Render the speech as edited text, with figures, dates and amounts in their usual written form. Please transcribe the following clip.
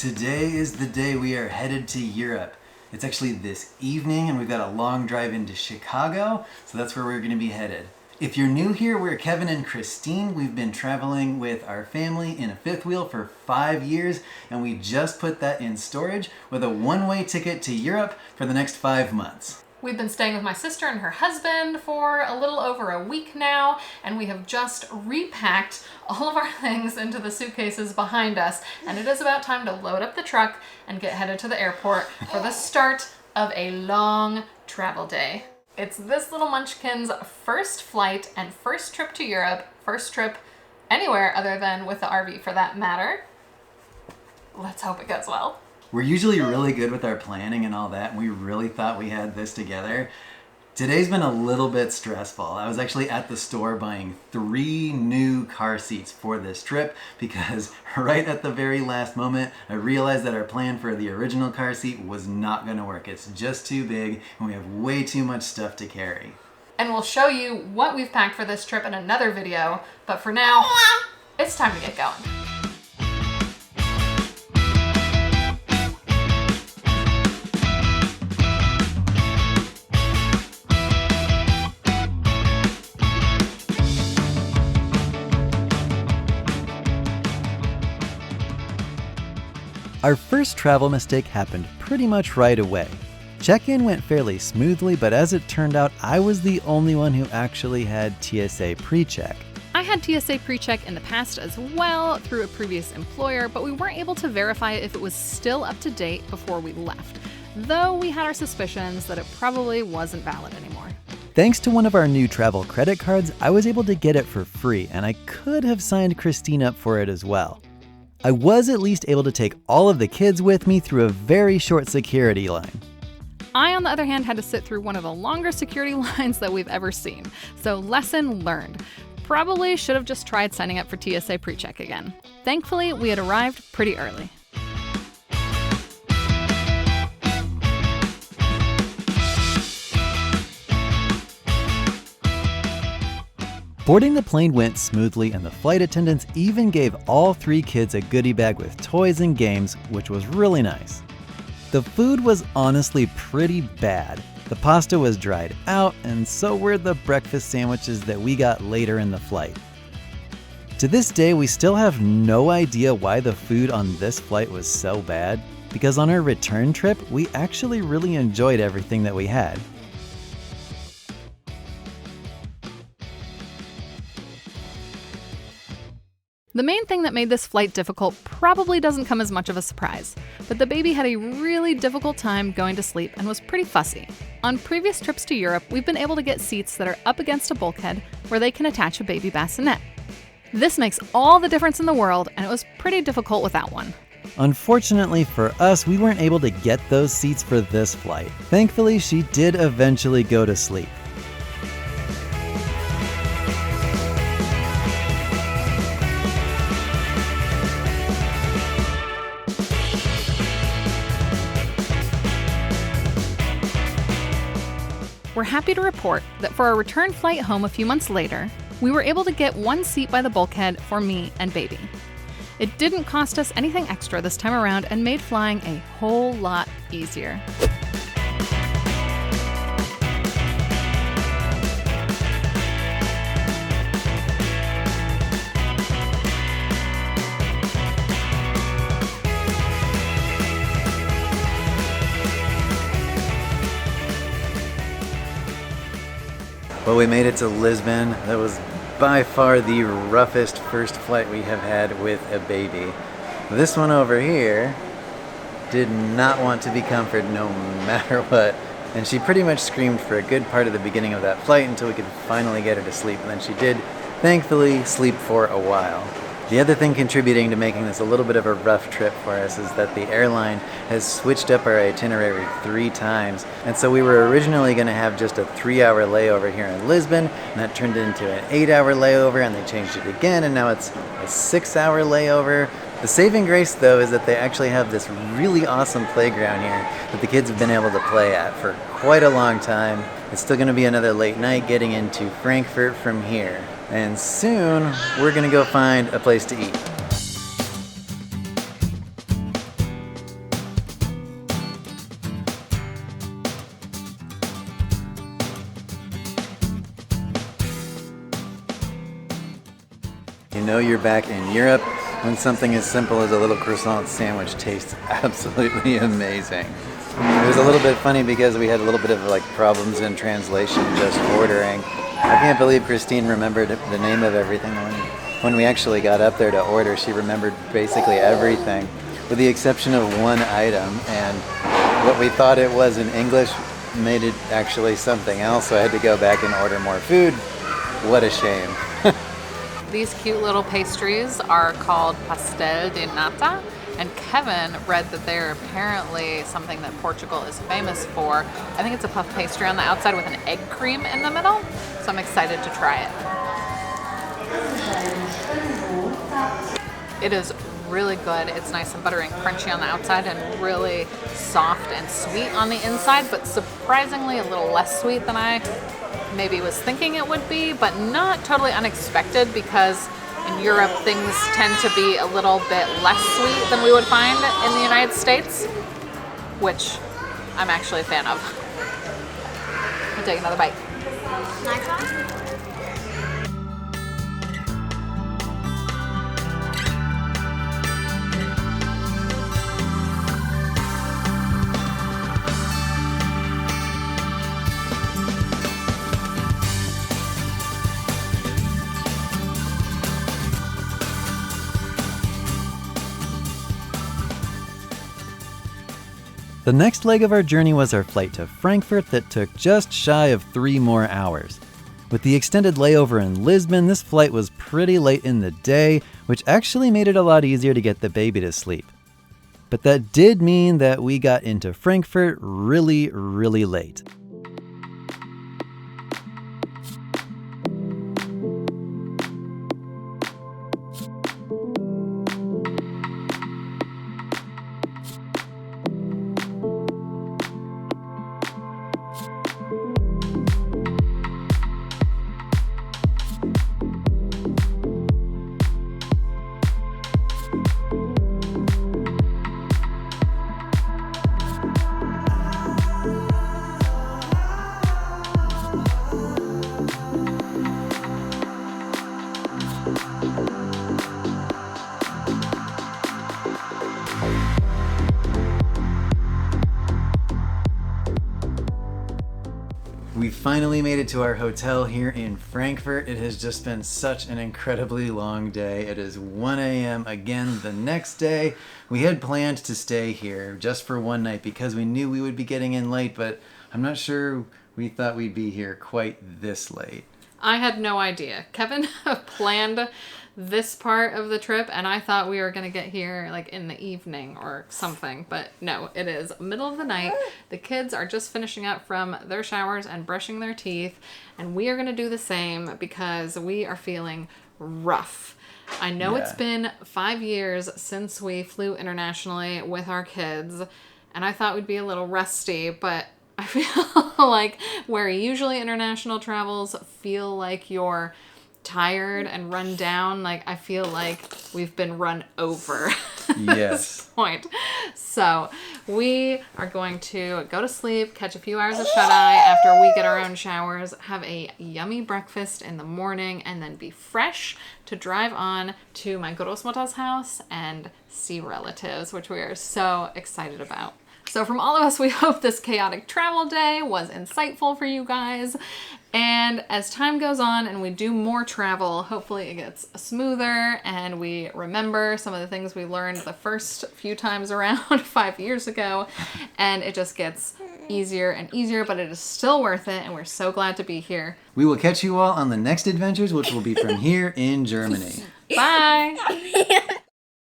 Today is the day we are headed to Europe. It's actually this evening and we've got a long drive into Chicago, so that's where we're going to be headed. If you're new here, we're Kevin and Christine. We've been traveling with our family in a fifth wheel for 5 years, and we just put that in storage with a one-way ticket to Europe for the next 5 months. We've been staying with my sister and her husband for a little over a week now, and we have just repacked all of our things into the suitcases behind us, and it is about time to load up the truck and get headed to the airport for the start of a long travel day. It's this little munchkin's first flight and first trip to Europe, first trip anywhere other than with the RV for that matter. Let's hope it goes well. We're usually really good with our planning and all that, and we really thought we had this together. Today's been a little bit stressful. I was actually at the store buying 3 new car seats for this trip because right at the very last moment, I realized that our plan for the original car seat was not going to work. It's just too big and we have way too much stuff to carry. And we'll show you what we've packed for this trip in another video, but for now, it's time to get going. Our first travel mistake happened pretty much right away. Check-in went fairly smoothly, but as it turned out, I was the only one who actually had TSA pre-check. I had TSA pre-check in the past as well through a previous employer, but we weren't able to verify if it was still up to date before we left, though we had our suspicions that it probably wasn't valid anymore. Thanks to one of our new travel credit cards, I was able to get it for free, and I could have signed Christine up for it as well. I was at least able to take all of the kids with me through a very short security line. I, on the other hand, had to sit through one of the longer security lines that we've ever seen. So lesson learned. Probably should have just tried signing up for TSA PreCheck again. Thankfully, we had arrived pretty early. Boarding the plane went smoothly, and the flight attendants even gave all 3 kids a goodie bag with toys and games, which was really nice. The food was honestly pretty bad. The pasta was dried out, and so were the breakfast sandwiches that we got later in the flight. To this day, we still have no idea why the food on this flight was so bad, because on our return trip, we actually really enjoyed everything that we had. The main thing that made this flight difficult probably doesn't come as much of a surprise, but the baby had a really difficult time going to sleep and was pretty fussy. On previous trips to Europe, we've been able to get seats that are up against a bulkhead where they can attach a baby bassinet. This makes all the difference in the world, and it was pretty difficult without one. Unfortunately for us, we weren't able to get those seats for this flight. Thankfully, she did eventually go to sleep. We're happy to report that for our return flight home a few months later, we were able to get 1 seat by the bulkhead for me and baby. It didn't cost us anything extra this time around and made flying a whole lot easier. Well, we made it to Lisbon. That was by far the roughest first flight we have had with a baby. This one over here did not want to be comforted no matter what. And she pretty much screamed for a good part of the beginning of that flight until we could finally get her to sleep. And then she did, thankfully, sleep for a while. The other thing contributing to making this a little bit of a rough trip for us is that the airline has switched up our itinerary 3 times. And so we were originally going to have just a 3-hour layover here in Lisbon, and that turned into an 8-hour layover, and they changed it again, and now it's a 6-hour layover. The saving grace, though, is that they actually have this really awesome playground here that the kids have been able to play at for quite a long time. It's still going to be another late night getting into Frankfurt from here. And soon, we're gonna go find a place to eat. know you're back in Europe when something as simple as a little croissant sandwich tastes absolutely amazing. It was a little bit funny because we had a little bit of like problems in translation just ordering. I can't believe Christine remembered the name of everything. When we actually got up there to order, she remembered basically everything with the exception of one item, and what we thought it was in English made it actually something else, so I had to go back and order more food. What a shame. These cute little pastries are called pastel de nata, and Kevin read that they're apparently something that Portugal is famous for. I think it's a puff pastry on the outside with an egg cream in the middle, so I'm excited to try it. It is really good. It's nice and buttery and crunchy on the outside and really soft and sweet on the inside, but surprisingly a little less sweet than I maybe was thinking it would be, but not totally unexpected because in Europe things tend to be a little bit less sweet than we would find in the United States, which I'm actually a fan of. I'll take another bite. Nice one. The next leg of our journey was our flight to Frankfurt that took just shy of 3 more hours. With the extended layover in Lisbon, this flight was pretty late in the day, which actually made it a lot easier to get the baby to sleep. But that did mean that we got into Frankfurt really, really late. We finally made it to our hotel here in Frankfurt. It has just been such an incredibly long day. It is 1 a.m. again the next day. We had planned to stay here just for one night because we knew we would be getting in late, but I'm not sure we thought we'd be here quite this late. I had no idea. Kevin planned this part of the trip and I thought we were going to get here like in the evening or something, but no, it is middle of the night. The kids are just finishing up from their showers and brushing their teeth, and we are going to do the same because we are feeling rough. I know It's been 5 years since we flew internationally with our kids, and I thought we'd be a little rusty, but I feel like where usually international travels feel like you're tired and run down, like I feel like we've been run over at this point. So we are going to go to sleep, catch a few hours of shut-eye after we get our own showers, have a yummy breakfast in the morning, and then be fresh to drive on to my Großmutter's house and see relatives, which we are so excited about. So from all of us, we hope this chaotic travel day was insightful for you guys. And as time goes on and we do more travel, hopefully it gets smoother and we remember some of the things we learned the first few times around 5 years ago. And it just gets easier and easier, but it is still worth it. And we're so glad to be here. We will catch you all on the next adventures, which will be from here in Germany. Bye.